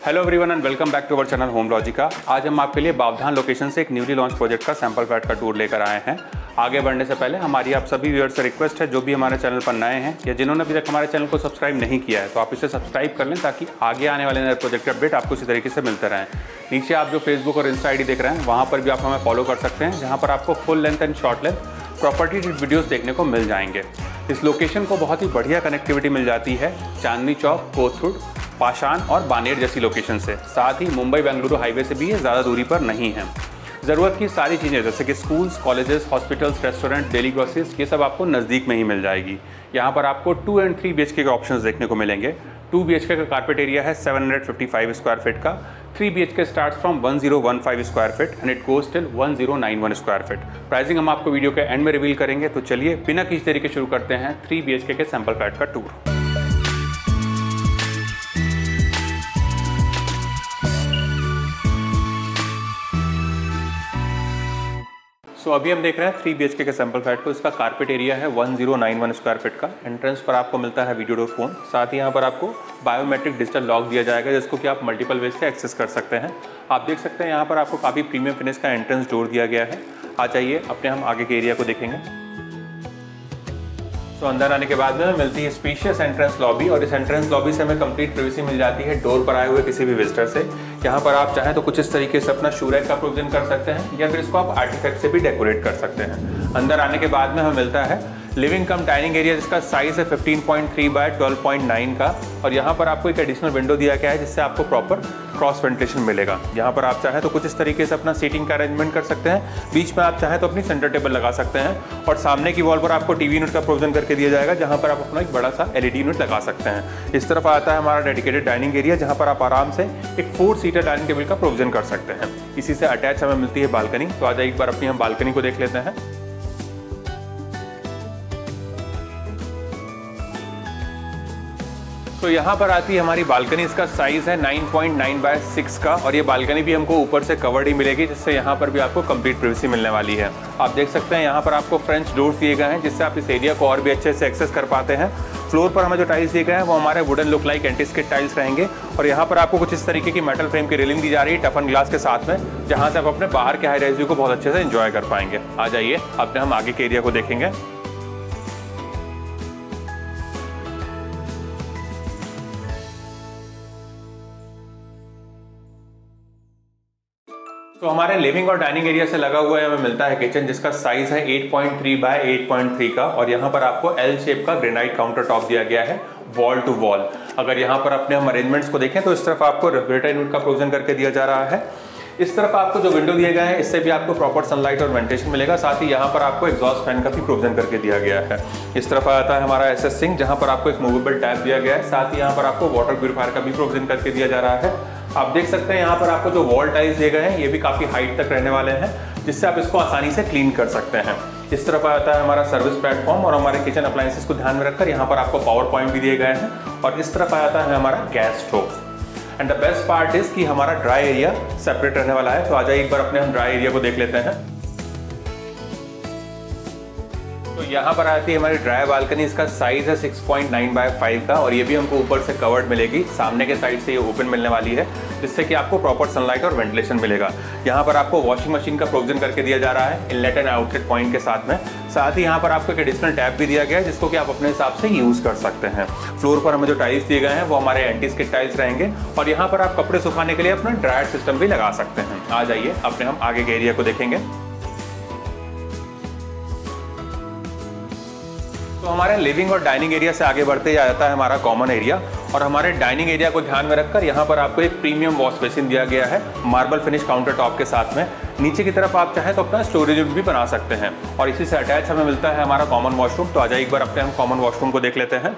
Hello everyone and welcome back to our channel home Logica. आज हम आपके लिए बावधान लोकेशन से एक न्यूली लॉन्च प्रोजेक्ट का सैंपल फ्लैट का टूर लेकर आए हैं। आगे बढ़ने से पहले हमारी आप सभी व्यूअर्स से रिक्वेस्ट है, जो भी हमारे चैनल पर नए हैं या जिन्होंने अभी तक हमारे चैनल को सब्सक्राइब नहीं किया है, तो आप इसे सब्सक्राइब कर लें ताकि आगे आने वाले नए प्रोजेक्ट के अपडेट आपको इसी तरीके से मिलते रहें। नीचे आप जो फेसबुक और इंस्टा ID देख रहे हैं, वहाँ पर भी आप हमें फॉलो कर सकते हैं, जहाँ पर आपको full length and short length property videos देखने को मिल जाएंगे। इस लोकेशन को बहुत ही बढ़िया कनेक्टिविटी मिल जाती है चांदनी चौक, कोथरूड, पाषाण और बानेर जैसी लोकेशन से। साथ ही मुंबई बेंगलुरु हाईवे से भी ये ज़्यादा दूरी पर नहीं है। ज़रूरत की सारी चीज़ें जैसे कि schools, colleges, hospitals, restaurant, daily groceries, ये सब आपको नज़दीक में ही मिल जाएगी। यहाँ पर आपको 2 और 3 BHK के ऑप्शंस देखने को मिलेंगे। 2 BHK का कारपेट एरिया है 755 स्क्वायर फीट का। 3 BHK starts from 1015 square feet and it goes till 1091 square feet. Pricing हम आपको वीडियो के एंड में रिवील करेंगे। तो चलिए बिना किसी तरीके शुरू करते हैं 3 BHK के सैंपल फ्लैट का टूर। तो अभी हम देख रहे हैं 3 BHK के सैंपल फ्लैट को। इसका कारपेट एरिया है 1091 स्क्वायर फीट का। एंट्रेंस पर आपको मिलता है वीडियो डोर फोन। साथ ही यहाँ पर आपको बायोमेट्रिक डिजिटल लॉक दिया जाएगा, जिसको कि आप मल्टीपल वेज से एक्सेस कर सकते हैं। आप देख सकते हैं यहाँ पर आपको काफ़ी प्रीमियम फिनिश का एंट्रेंस डोर दिया गया है। आ जाइए अपने हम आगे के एरिया को देखेंगे। तो अंदर आने के बाद में मिलती है स्पेशियस एंट्रेंस लॉबी, और इस एंट्रेंस लॉबी से हमें कंप्लीट प्राइवेसी मिल जाती है डोर पर आए हुए किसी भी विजिटर से। यहाँ पर आप चाहें तो कुछ इस तरीके से अपना शू रैक का प्रोविजन कर सकते हैं, या फिर इसको आप आर्टिफैक्ट से भी डेकोरेट कर सकते हैं। अंदर आने के बाद में हमें मिलता है लिविंग कम डाइनिंग एरिया, जिसका साइज है 15.3 बाय 12.9 का। और यहाँ पर आपको एक एडिशनल विंडो दिया गया है, जिससे आपको प्रॉपर क्रॉस वेंटिलेशन मिलेगा। यहाँ पर आप चाहें तो कुछ इस तरीके से अपना सीटिंग का अरेंजमेंट कर सकते हैं। बीच में आप चाहें तो अपनी सेंटर टेबल लगा सकते हैं, और सामने की वॉल पर आपको टीवी यूनिट का प्रोविजन करके दिया जाएगा, जहाँ पर आप अपना एक बड़ा सा LED यूनिट लगा सकते हैं। इस तरफ आता है हमारा डेडिकेटेड डाइनिंग एरिया, जहाँ पर आप आराम से एक 4 सीटर डाइनिंग टेबल का प्रोविजन कर सकते हैं। इसी से अटैच हमें मिलती है बालकनी। तो आज एक बार अपनी हम बालकनी को देख लेते हैं। तो यहाँ पर आती है हमारी बालकनी। इसका साइज है 9.9 बाय 6 का, और ये बालकनी भी हमको ऊपर से कवर्ड ही मिलेगी, जिससे यहाँ पर भी आपको कंप्लीट प्राइवेसी मिलने वाली है। आप देख सकते हैं यहाँ पर आपको फ्रेंच डोर्स दिए गए हैं, जिससे आप इस एरिया को और भी अच्छे से एक्सेस कर पाते हैं। फ्लोर पर हमें जो टाइल्स दिए गए हैं वो हमारे wooden look like anti-skid tiles रहेंगे, और यहाँ पर आपको कुछ इस तरीके की मेटल फ्रेम की रेलिंग दी जा रही है टफन ग्लास के साथ में, जहाँ से आप अपने बाहर के हाई राइज व्यू को बहुत अच्छे से एंजॉय कर पाएंगे। आ जाइए अपने हम आगे के एरिया को देखेंगे। तो हमारे लिविंग और डाइनिंग एरिया से लगा हुआ है हमें मिलता है किचन, जिसका साइज है 8.3 बाय 8.3 का, और यहाँ पर आपको L शेप का ग्रेनाइट काउंटर टॉप दिया गया है वॉल टू वॉल। अगर यहाँ पर अपने हम अरेंजमेंट्स को देखें तो इस तरफ आपको रेफ्रिजरेटर यूनिट का प्रोविजन करके दिया जा रहा है। इस तरफ आपको जो विंडो दिए गए हैं, इससे भी आपको प्रॉपर सनलाइट और वेंटिलेशन मिलेगा। साथ ही यहाँ पर आपको एग्जॉस्ट फैन का भी प्रोविजन करके दिया गया है। इस तरफ आता है हमारा SS सिंक, जहाँ पर आपको एक मूवेबल टैप दिया गया है। साथ ही यहाँ पर आपको वाटर प्यूरिफायर का भी प्रोविजन करके दिया जा रहा है। आप देख सकते हैं यहाँ पर आपको जो वॉल टाइल्स दिए गए हैं, ये भी काफ़ी हाइट तक रहने वाले हैं, जिससे आप इसको आसानी से क्लीन कर सकते हैं। इस तरफ आता है हमारा सर्विस प्लेटफॉर्म, और हमारे किचन अप्लायंसेस को ध्यान में रखकर यहाँ पर आपको पावर पॉइंट भी दिए गए हैं। और इस तरफ आता है हमारा gas stove. And the best part is कि हमारा ड्राई एरिया सेपरेट रहने वाला है। तो आ जाइए एक बार अपने हम ड्राई एरिया को देख लेते हैं। तो यहाँ पर आती है हमारी ड्राई बालकनी। इसका साइज है 6.9 बाय 5 का, और ये भी हमको ऊपर से कवर्ड मिलेगी। सामने के साइड से ये ओपन मिलने वाली है, जिससे कि आपको प्रॉपर सनलाइट और वेंटिलेशन मिलेगा। यहाँ पर आपको वॉशिंग मशीन का प्रोविजन करके दिया जा रहा है इनलेट एंड आउटलेट पॉइंट के साथ में। साथ ही यहाँ पर आपको एक एडिशनल टैप भी दिया गया है, जिसको कि आप अपने हिसाब से यूज़ कर सकते हैं। फ्लोर पर हमें जो टाइल्स दिए गए हैं वो हमारे एंटी-स्किड टाइल्स रहेंगे, और यहाँ पर आप कपड़े सुखाने के लिए अपना ड्रायर सिस्टम भी लगा सकते हैं। आ जाइए अपने हम आगे के एरिया को देखेंगे। तो हमारे लिविंग और डाइनिंग एरिया से आगे बढ़ते ही आ जाता है हमारा कॉमन एरिया, और हमारे डाइनिंग एरिया को ध्यान में रखकर यहाँ पर आपको एक प्रीमियम वॉश बेसिन दिया गया है मार्बल फिनिश काउंटर टॉप के साथ में। नीचे की तरफ आप चाहें तो अपना स्टोरेज यूनिट भी बना सकते हैं, और इसी से अटैच हमें मिलता है हमारा कॉमन वॉशरूम। तो आ जाइए एक बार अपने हम कॉमन वॉशरूम को देख लेते हैं।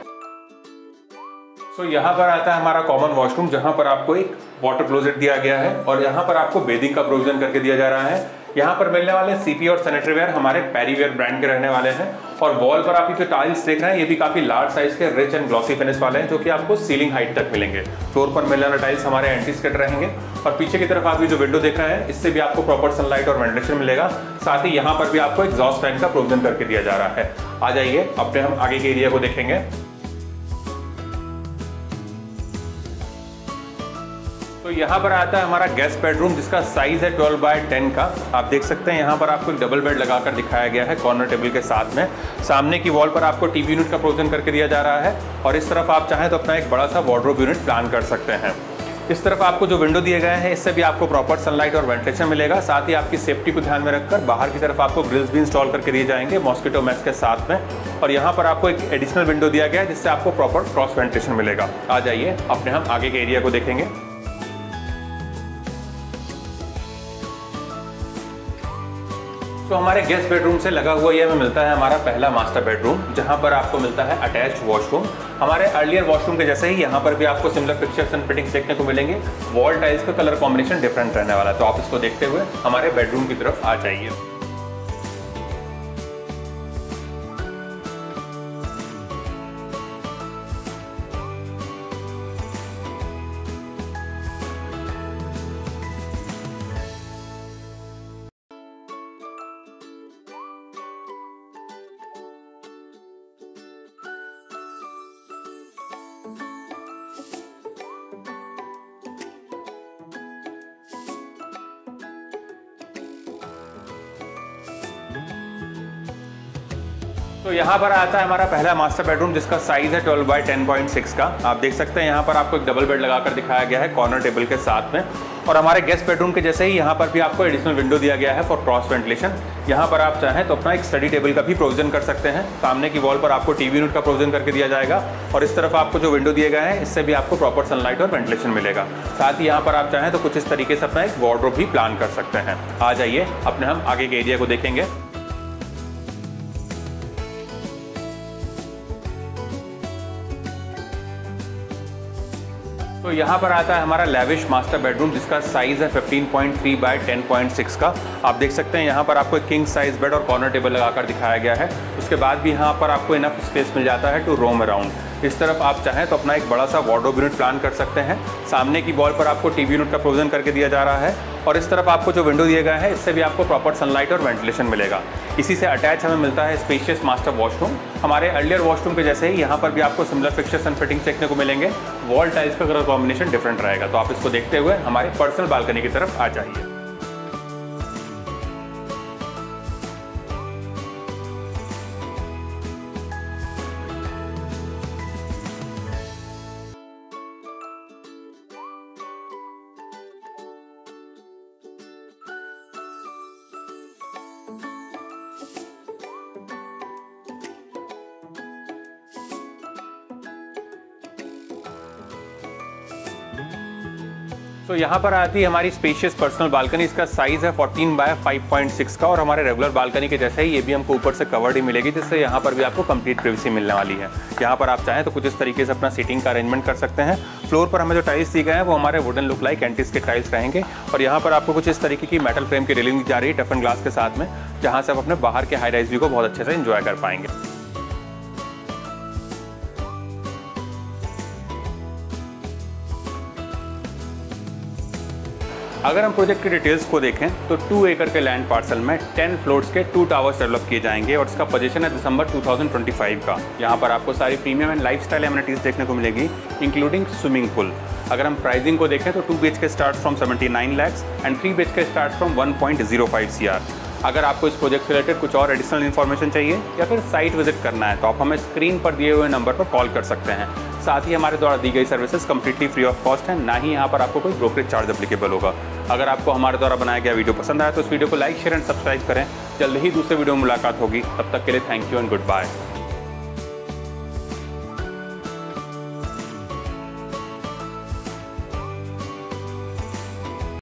तो यहाँ पर आता है हमारा कॉमन वॉशरूम, जहाँ पर आपको एक वाटर क्लोजेट दिया गया है और यहाँ पर आपको बेदिंग का प्रोविजन करके दिया जा रहा है। यहाँ पर मिलने वाले सीपी और सैनिटरी वेयर हमारे पैरीवेयर ब्रांड के रहने वाले हैं। और वॉल पर आप ये जो टाइल्स देख रहे हैं ये भी काफी लार्ज साइज के रिच एंड ग्लॉसी फिनिश वाले हैं, जो कि आपको सीलिंग हाइट तक मिलेंगे। फ्लोर पर मिलने वाले टाइल्स हमारे एंटी स्किड रहेंगे और पीछे की तरफ आप ये जो विंडो देख रहे हैं इससे भी आपको प्रॉपर सनलाइट और वेंटिलेशन मिलेगा। साथ ही यहाँ पर भी आपको एग्जॉस्ट फैन का प्रोविजन करके दिया जा रहा है। आ जाइए अपने हम आगे के एरिया को देखेंगे। तो यहाँ पर आता है हमारा गेस्ट बेडरूम, जिसका साइज है 12x10 का। आप देख सकते हैं यहाँ पर आपको एक डबल बेड लगाकर दिखाया गया है कॉर्नर टेबल के साथ में। सामने की वॉल पर आपको टीवी यूनिट का प्रोविजन करके दिया जा रहा है और इस तरफ आप चाहें तो अपना एक बड़ा सा वार्डरोब यूनिट प्लान कर सकते हैं। इस तरफ आपको जो विंडो दिए गए हैं इससे भी आपको प्रॉपर सनलाइट और वेंटिलेशन मिलेगा। साथ ही आपकी सेफ्टी को ध्यान में रखकर बाहर की तरफ आपको ग्रिल्स भी इंस्टॉल करके दिए जाएंगे मॉस्किटो मैट्स के साथ में। और यहाँ पर आपको एक एडिशनल विंडो दिया गया है जिससे आपको प्रॉपर क्रॉस वेंटिलेशन मिलेगा। आ जाइए अपने हम आगे के एरिया को देखेंगे। तो हमारे गेस्ट बेडरूम से लगा हुआ ये हमें मिलता है हमारा पहला मास्टर बेडरूम, जहां पर आपको मिलता है अटैच्ड वॉशरूम। हमारे अर्लियर वॉशरूम के जैसे ही यहाँ पर भी आपको सिमिलर फिक्चर्स एंड फिटिंग्स देखने को मिलेंगे। वॉल टाइल्स का कलर कॉम्बिनेशन डिफरेंट रहने वाला है, तो आप इसको देखते हुए हमारे बेडरूम की तरफ आ जाइए। तो यहाँ पर आता है हमारा पहला मास्टर बेडरूम, जिसका साइज है 12x10.6 का। आप देख सकते हैं यहाँ पर आपको एक डबल बेड लगाकर दिखाया गया है कॉर्नर टेबल के साथ में। और हमारे गेस्ट बेडरूम के जैसे ही यहाँ पर भी आपको एडिशनल विंडो दिया गया है फॉर क्रॉस वेंटिलेशन। यहाँ पर आप चाहें तो अपना एक स्टडी टेबल का भी प्रोविजन कर सकते हैं। सामने की वॉल पर आपको टीवी यूनिट का प्रोविजन करके दिया जाएगा और इस तरफ आपको जो विंडो दिए गए हैं इससे भी आपको प्रॉपर सनलाइट और वेंटिलेशन मिलेगा। साथ ही यहाँ पर आप चाहें तो कुछ इस तरीके से अपना एक वार्डरोब भी प्लान कर सकते हैं। आ जाइए अपने हम आगे के एरिया को देखेंगे। तो यहाँ पर आता है हमारा लेविश मास्टर बेडरूम, जिसका साइज है 15.3x10.6 का। आप देख सकते हैं यहाँ पर आपको एक किंग साइज बेड और कॉर्नर टेबल लगाकर दिखाया गया है। उसके बाद भी यहाँ पर आपको इनफ स्पेस मिल जाता है टू रोम अराउंड। इस तरफ आप चाहें तो अपना एक बड़ा सा वार्डरोब यूनिट प्लान कर सकते हैं। सामने की वॉल पर आपको टीवी यूनिट का प्रोविजन करके दिया जा रहा है और इस तरफ आपको जो विंडो दिए गए हैं इससे भी आपको प्रॉपर सनलाइट और वेंटिलेशन मिलेगा। इसी से अटैच हमें मिलता है स्पेशियस मास्टर वॉशरूम। हमारे अर्लियर वॉशरूम के जैसे ही यहाँ पर भी आपको सिमिलर फिक्चर्स एंड फिटिंग्स देखने को मिलेंगे। वॉल टाइल्स का कलर कॉम्बिनेशन डिफरेंट रहेगा, तो आप इसको देखते हुए हमारे पर्सनल बालकनी की तरफ आ जाइए। तो यहाँ पर आती है हमारी स्पेशियस पर्सनल बालकनी। इसका साइज है 14x5.6 का और हमारे रेगुलर बालकनी के जैसे ही ये भी हमको ऊपर से कवर्ड ही मिलेगी, जिससे यहाँ पर भी आपको कंप्लीट प्राइवेसी मिलने वाली है। यहाँ पर आप चाहें तो कुछ इस तरीके से अपना सीटिंग का अरेंजमेंट कर सकते हैं। फ्लोर पर हमें जो टाइल्स दी गए हैं वो हमारे वुडन लुक लाइक एंटीस के टाइल्स रहेंगे और यहाँ पर आपको कुछ इस तरीके की मेटल फ्रेम की रेलिंग दी जा रही है टफन ग्लास के साथ में, जहाँ से आप अपने बाहर के हाई राइज व्यू को बहुत अच्छे से एंजॉय कर पाएंगे। अगर हम प्रोजेक्ट की डिटेल्स को देखें तो 2 एकड़ के लैंड पार्सल में 10 फ्लोर्स के 2 टावर्स डेवलप किए जाएंगे और इसका पोजीशन है दिसंबर 2025 का। यहाँ पर आपको सारी प्रीमियम एंड लाइफस्टाइल एमिनिटीज देखने को मिलेगी, इंक्लूडिंग स्विमिंग पूल। अगर हम प्राइसिंग को देखें तो 2 BHK start from 79 lakhs and 3 BHK start from 1.05 CR। अगर आपको इस प्रोजेक्ट से रिलेटेड कुछ और एडिशनल इन्फॉर्मेशन चाहिए या फिर साइट विजिट करना है तो आप हमें स्क्रीन पर दिए हुए नंबर पर कॉल कर सकते हैं। साथ ही हमारे द्वारा दी गई services completely free of cost है, ना ही यहाँ पर आपको कोई ब्रोकरेज चार्ज एप्लीकेबल होगा। अगर आपको हमारे द्वारा बनाया गया वीडियो पसंद आया तो इस वीडियो को लाइक, शेयर एंड सब्सक्राइब करें। जल्द ही दूसरे वीडियो में मुलाकात होगी, तब तक के लिए thank you and good bye.